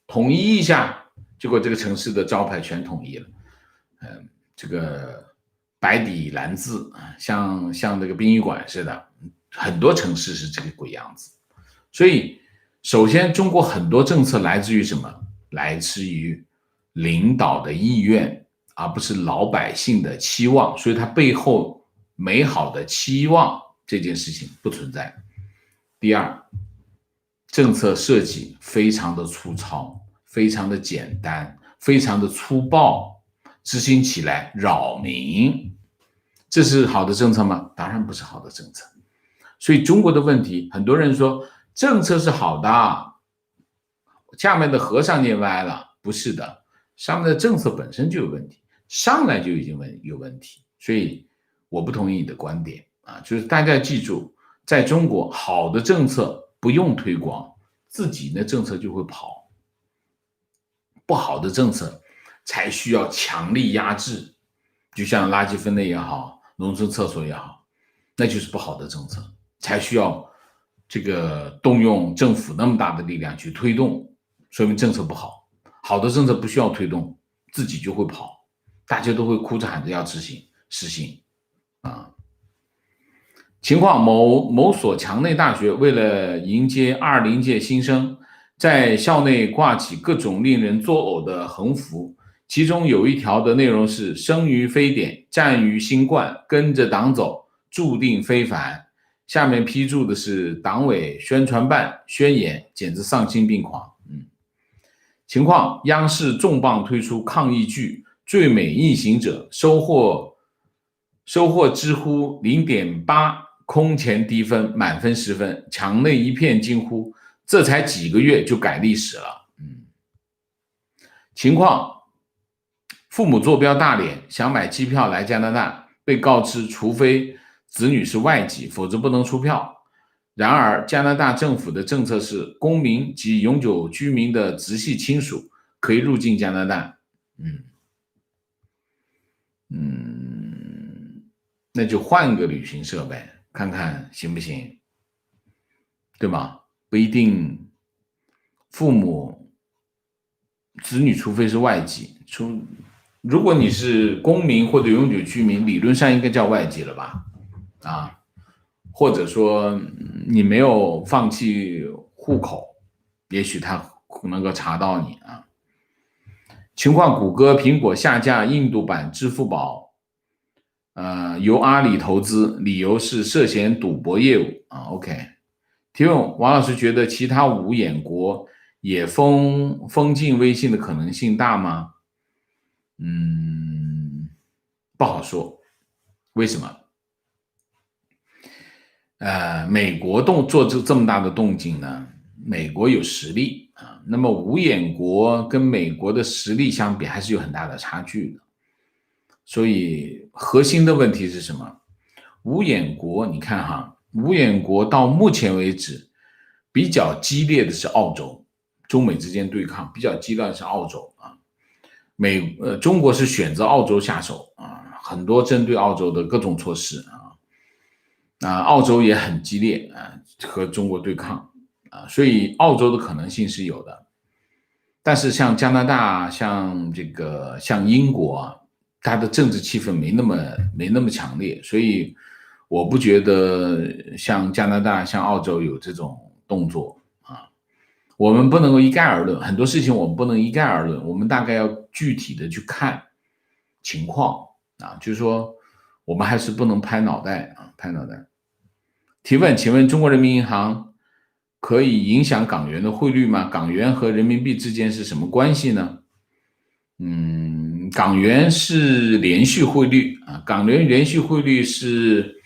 S1: 统一一下，结果这个城市的招牌全统一了这个白底蓝字像这个殡仪馆似的，很多城市是这个鬼样子。所以首先中国很多政策来自于什么？来自于领导的意愿，而不是老百姓的期望，所以它背后美好的期望这件事情不存在。第二，政策设计非常的粗糙，非常的简单，非常的粗暴，执行起来扰民，这是好的政策吗？当然不是好的政策。所以中国的问题，很多人说政策是好的，下面的和尚念歪了，不是的，上面的政策本身就有问题，上来就已经有问题。所以我不同意你的观点就是大家记住，在中国好的政策不用推广，自己的政策就会跑，不好的政策才需要强力压制，就像垃圾分类也好，农村厕所也好，那就是不好的政策，才需要这个动用政府那么大的力量去推动，说明政策不好。好的政策不需要推动，自己就会跑，大家都会哭着喊着要执行实行情况：某所墙内大学为了迎接20届新生，在校内挂起各种令人作呕的横幅，其中有一条的内容是生于非典，战于新冠，跟着党走，注定非凡。下面批注的是党委宣传办宣言，简直丧心病狂。情况：央视重磅推出抗疫剧《最美逆行者》，收获知乎 0.8空前低分，满分10分，墙内一片惊呼，这才几个月就改历史了。情况：父母坐标大连，想买机票来加拿大，被告知除非子女是外籍，否则不能出票。然而，加拿大政府的政策是，公民及永久居民的直系亲属可以入境加拿大。那就换个旅行社呗，看看行不行，对吗？不一定，父母、子女除非是外籍，如果你是公民或者永久居民，理论上应该叫外籍了吧？或者说你没有放弃户口，也许他能够查到你啊。情况：谷歌、苹果下架印度版支付宝，由阿里投资，理由是涉嫌赌博业务啊。OK， 提问：王老师觉得其他5眼国也封禁微信的可能性大吗？不好说。为什么？美国做这么大的动静呢？美国有实力啊，那么5眼国跟美国的实力相比还是有很大的差距的。所以核心的问题是什么？5眼国，你看哈，5眼国到目前为止比较激烈的是澳洲，中美之间对抗比较激烈的是澳洲啊。中国是选择澳洲下手啊，很多针对澳洲的各种措施澳洲也很激烈和中国对抗所以澳洲的可能性是有的。但是像加拿大、像英国它的政治气氛没那么强烈，所以我不觉得像加拿大、像澳洲有这种动作我们不能够一概而论，很多事情我们不能一概而论，我们大概要具体的去看情况就是说我们还是不能拍脑袋拍脑袋。提问：请问中国人民银行可以影响港元的汇率吗？港元和人民币之间是什么关系呢？港元是连续汇率港元连续汇率是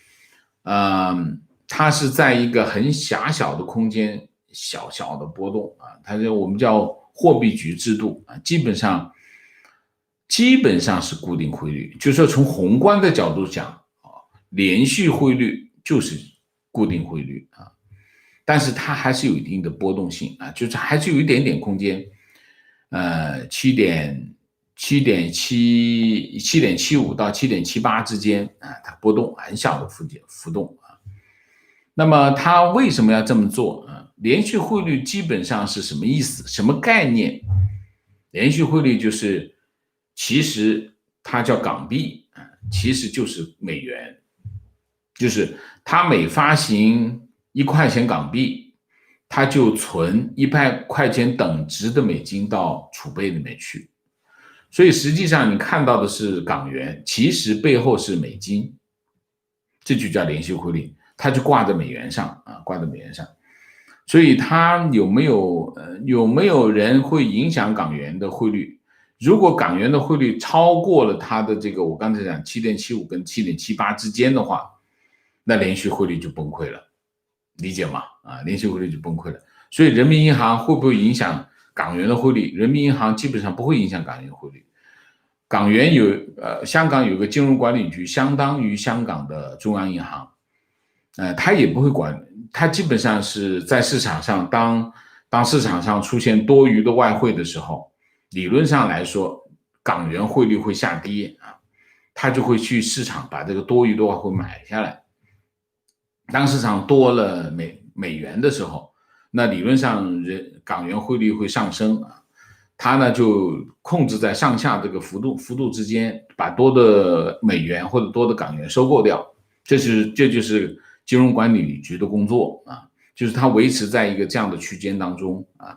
S1: 它是在一个很狭小的空间小小的波动我们叫货币局制度基本上是固定汇率，就是说从宏观的角度讲连续汇率就是固定汇率但是它还是有一定的波动性就是还是有一点点空间7.75到7.78之间它波动很小的浮动那么它为什么要这么做连续汇率基本上是什么意思？什么概念？连续汇率就是其实它叫港币其实就是美元，就是它每发行1块钱港币，它就存1块钱等值的美金到储备里面去。所以实际上你看到的是港元，其实背后是美金，这就叫连续汇率，它就挂在美元上挂在美元上。所以它有没有人会影响港元的汇率？如果港元的汇率超过了它的我刚才讲7.75跟7.78之间的话，那连续汇率就崩溃了，理解吗？连续汇率就崩溃了。所以人民银行会不会影响港元的汇率？人民银行基本上不会影响港元汇率。港元香港有个金融管理局，相当于香港的中央银行，它也不会管，它基本上是在市场上，当市场上出现多余的外汇的时候，理论上来说，港元汇率会下跌它就会去市场把这个多余的外汇买下来。当市场多了美元的时候，那理论上港元汇率会上升它呢就控制在上下这个幅度之间，把多的美元或者多的港元收购掉，这就是金融管理局的工作啊，就是它维持在一个这样的区间当中啊。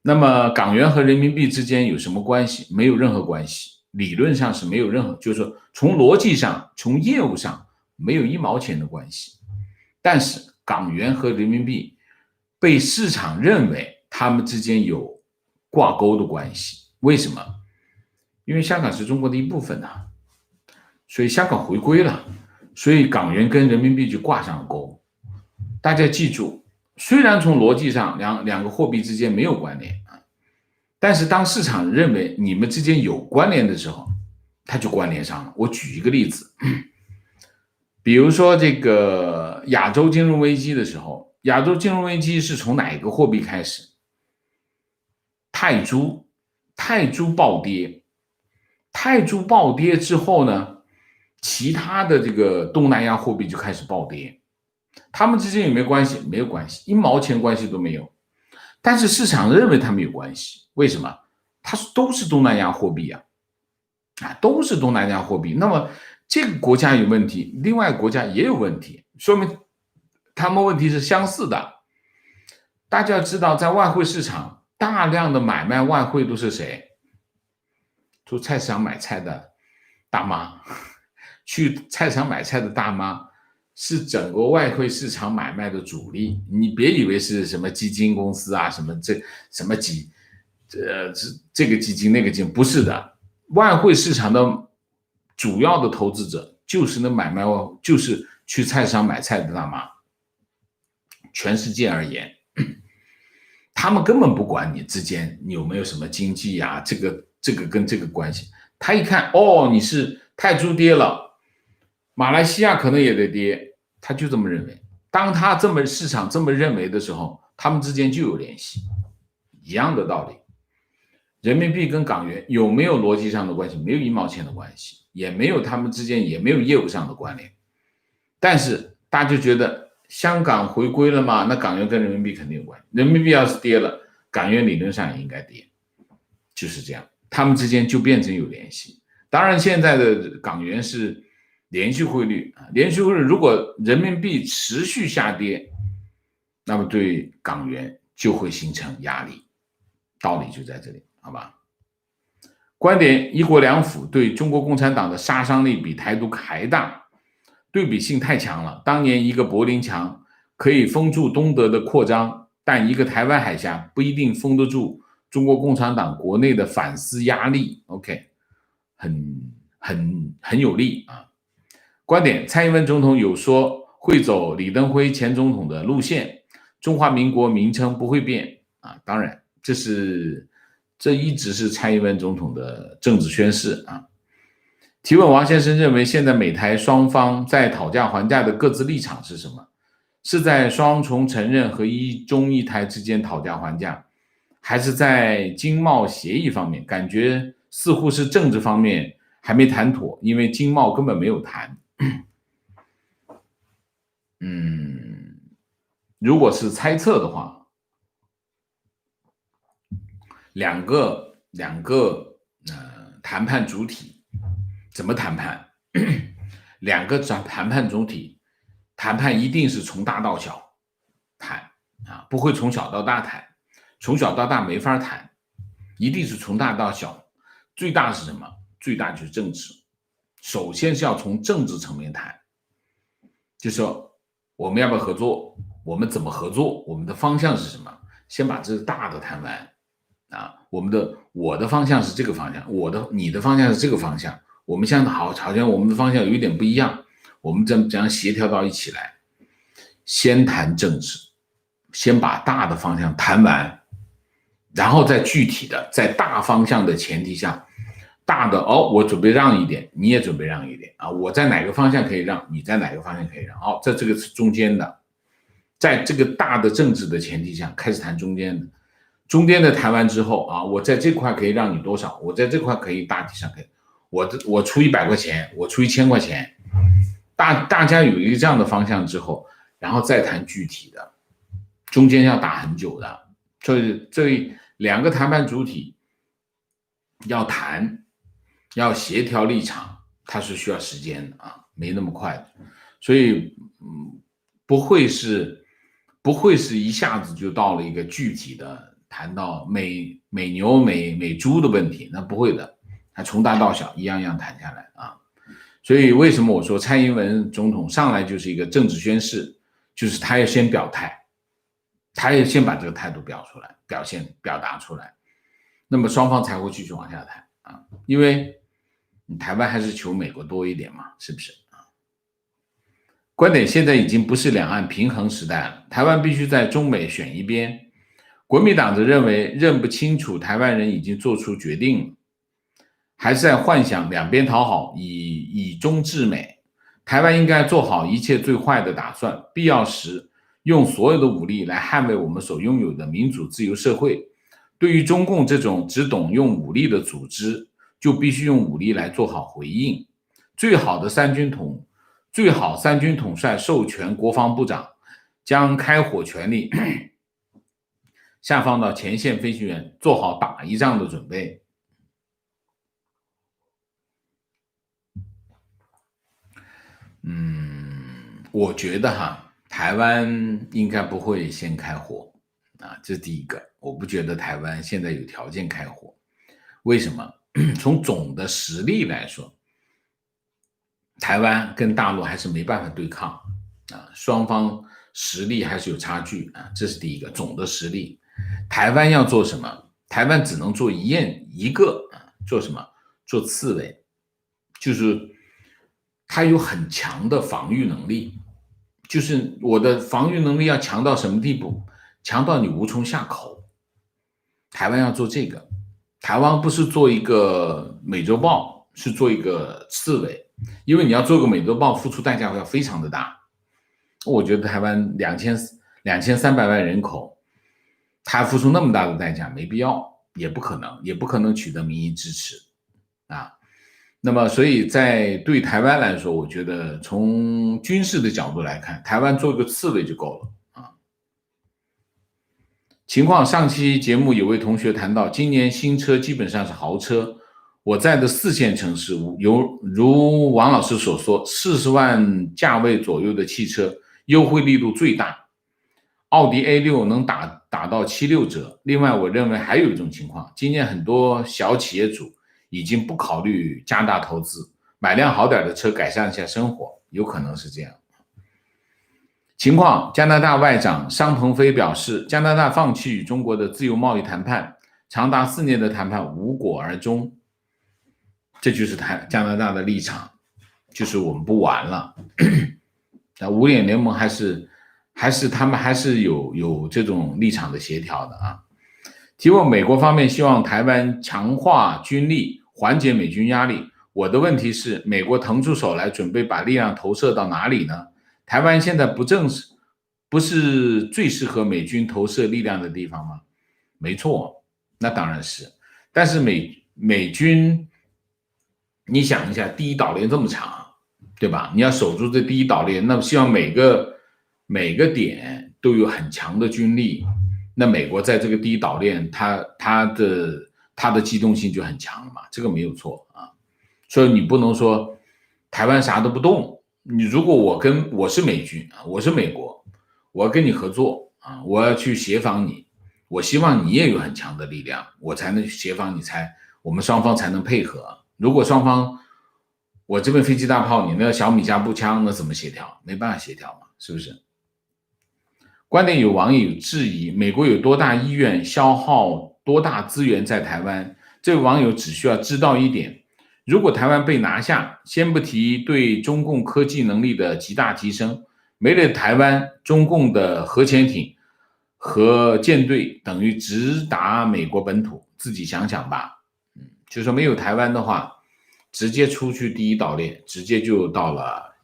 S1: 那么港元和人民币之间有什么关系？没有任何关系，理论上是没有任何，就是说从逻辑上、从业务上没有1毛钱的关系。但是港元和人民币被市场认为他们之间有挂钩的关系。为什么？因为香港是中国的一部分啊，所以香港回归了，所以港元跟人民币就挂上了钩。大家记住，虽然从逻辑上两个货币之间没有关联啊，但是当市场认为你们之间有关联的时候，它就关联上了。我举一个例子，比如说这个亚洲金融危机的时候，亚洲金融危机是从哪一个货币开始？泰铢，泰铢暴跌，泰铢暴跌之后呢，其他的这个东南亚货币就开始暴跌。他们之间有没有关系？没有关系，1毛钱关系都没有。但是市场认为他们有关系，为什么？它都是东南亚货币啊，都是东南亚货币。那么这个国家有问题，另外国家也有问题，说明他们问题是相似的。大家要知道，在外汇市场，大量的买卖外汇都是谁？去菜市场买菜的大妈，去菜市场买菜的大妈是整个外汇市场买卖的主力。你别以为是什么基金公司啊，什么这个基金那个基金，不是的。外汇市场的主要的投资者就是那买卖，就是去菜市场买菜的大妈。全世界而言，他们根本不管你之间你有没有什么经济啊，这个跟这个关系。他一看，哦，你是泰铢跌了，马来西亚可能也得跌，他就这么认为。当他市场这么认为的时候，他们之间就有联系，一样的道理。人民币跟港元有没有逻辑上的关系？没有1毛钱的关系，也没有他们之间也没有业务上的关联。但是大家就觉得香港回归了嘛，那港元跟人民币肯定有关系。人民币要是跌了，港元理论上也应该跌，就是这样，他们之间就变成有联系。当然，现在的港元是连续汇率啊，连续汇率如果人民币持续下跌，那么对港元就会形成压力，道理就在这里，好吧？观点：一国两府对中国共产党的杀伤力比台独还大，对比性太强了。当年一个柏林墙可以封住东德的扩张，但一个台湾海峡不一定封得住中国共产党国内的反思压力。OK， 很有力啊。观点：蔡英文总统有说会走李登辉前总统的路线，中华民国名称不会变啊。当然，这一直是蔡英文总统的政治宣示啊。提问：王先生认为，现在美台双方在讨价还价的各自立场是什么？是在双重承认和一中一台之间讨价还价，还是在经贸协议方面？感觉似乎是政治方面还没谈妥，因为经贸根本没有谈。如果是猜测的话，两个谈判主体怎么谈判？两个谈判主体谈判一定是从大到小谈啊，不会从小到大谈，从小到大没法谈，一定是从大到小。最大是什么？最大就是政治。首先是要从政治层面谈，就是说我们要不要合作，我们怎么合作，我们的方向是什么，先把这个大的谈完啊。我的方向是这个方向，你的方向是这个方向，我们好像我们的方向有一点不一样，我们怎样协调到一起来？先谈政治，先把大的方向谈完，然后再具体的在大方向的前提下，大的我准备让一点，你也准备让一点啊，我在哪个方向可以让，你在哪个方向可以让，这个是中间的，在这个大的政治的前提下开始谈中间的。中间的谈完之后啊，我在这块可以让你多少，我在这块可以大体上可以，我出100块钱，我出1000块钱，大家有一个这样的方向之后，然后再谈具体的，中间要打很久的。所以这两个谈判主体要谈，要协调立场，它是需要时间的啊，没那么快的。所以不会是一下子就到了一个具体的谈到美牛美猪的问题，那不会的，它从大到小一样样谈下来啊。所以为什么我说蔡英文总统上来就是一个政治宣誓，就是他要先表态，他要先把这个态度表达出来，那么双方才会继续往下谈啊。因为台湾还是求美国多一点嘛，是不是啊？观点现在已经不是两岸平衡时代了，台湾必须在中美选一边。国民党则认为认不清楚台湾人已经做出决定了，还是在幻想两边讨好，以中治美。台湾应该做好一切最坏的打算，必要时用所有的武力来捍卫我们所拥有的民主自由社会。对于中共这种只懂用武力的组织，就必须用武力来做好回应。最好三军统帅授权国防部长将开火权力下放到前线飞行员，做好打一仗的准备。我觉得台湾应该不会先开火啊，这是第一个。我不觉得台湾现在有条件开火，为什么？从总的实力来说，台湾跟大陆还是没办法对抗啊，双方实力还是有差距啊，这是第一个。总的实力，台湾要做什么？台湾只能做一个做什么？做刺猬，就是它有很强的防御能力。就是我的防御能力要强到什么地步？强到你无从下口。台湾要做这个，台湾不是做一个美洲豹，是做一个刺猬，因为你要做个美洲豹，付出代价要非常的大。我觉得台湾2300万人口，他付出那么大的代价没必要，也不可能取得民意支持啊。那么，所以在对台湾来说，我觉得从军事的角度来看，台湾做一个刺猬就够了啊。情况，上期节目有位同学谈到，今年新车基本上是豪车。我在的4线城市，如王老师所说，40万价位左右的汽车优惠力度最大，奥迪 A6 能打到76折。另外，我认为还有一种情况，今年很多小企业主已经不考虑加大投资，买辆好点的车改善一下生活，有可能是这样。情况，加拿大外长商鹏飞表示，加拿大放弃与中国的自由贸易谈判，长达4年的谈判无果而终。这就是加拿大的立场，就是我们不玩了。五眼联盟还是他们还是有这种立场的协调的啊。提问，美国方面希望台湾强化军力，缓解美军压力。我的问题是，美国腾出手来准备把力量投射到哪里呢？台湾现在不是最适合美军投射力量的地方吗？没错，那当然是。但是美军，你想一下，第一岛链这么长，对吧？你要守住这第一岛链，那么希望每个点都有很强的军力。那美国在这个第一岛链，它的机动性就很强了嘛，这个没有错啊。所以你不能说台湾啥都不动。你如果我是美军啊，我是美国，我要跟你合作啊，我要去协防你，我希望你也有很强的力量，我才能协防你，我们双方才能配合。如果双方我这边飞机大炮，你那小米加步枪，那怎么协调？没办法协调嘛，是不是？观点，有网友质疑美国有多大意愿消耗多大资源在台湾。这位网友只需要知道一点，如果台湾被拿下，先不提对中共科技能力的极大提升，没了台湾，中共的核潜艇和舰队等于直达美国本土，自己想想吧。就是说没有台湾的话，直接出去第一岛链，直接就到了，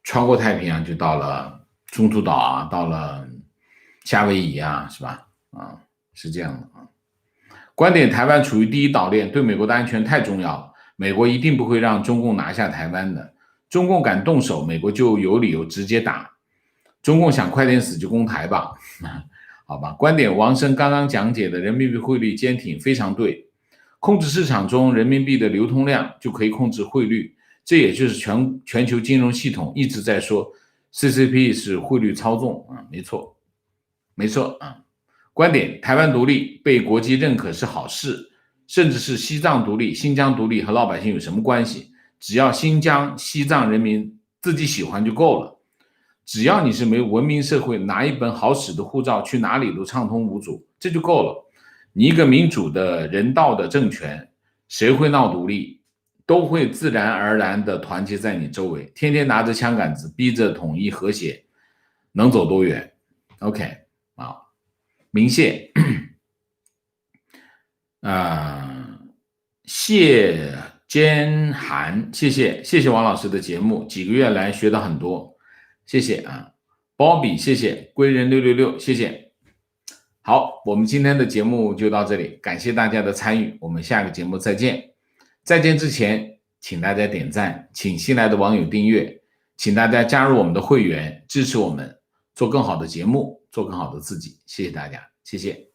S1: 穿过太平洋就到了中途岛啊，到了夏威夷啊，是吧？是这样的啊。观点，台湾处于第一岛链，对美国的安全太重要了，美国一定不会让中共拿下台湾的。中共敢动手，美国就有理由直接打。中共想快点死就攻台吧。好吧。观点，王生刚刚讲解的人民币汇率坚挺非常对，控制市场中人民币的流通量就可以控制汇率，这也就是全球金融系统一直在说 CCP 是汇率操纵没错，没错观点：台湾独立被国际认可是好事，甚至是西藏独立、新疆独立和老百姓有什么关系？只要新疆、西藏人民自己喜欢就够了。只要你是没有文明社会，拿一本好使的护照去哪里都畅通无阻，这就够了。你一个民主的人道的政权，谁会闹独立，都会自然而然的团结在你周围。天天拿着枪杆子逼着统一和谐，能走多远 ？OK 明谢谢坚寒，谢谢王老师的节目，几个月来学到很多，谢谢Bobby 谢谢归人666，谢谢。好，我们今天的节目就到这里，感谢大家的参与，我们下个节目再见。再见之前，请大家点赞，请新来的网友订阅，请大家加入我们的会员，支持我们做更好的节目，做更好的自己。谢谢大家，谢谢。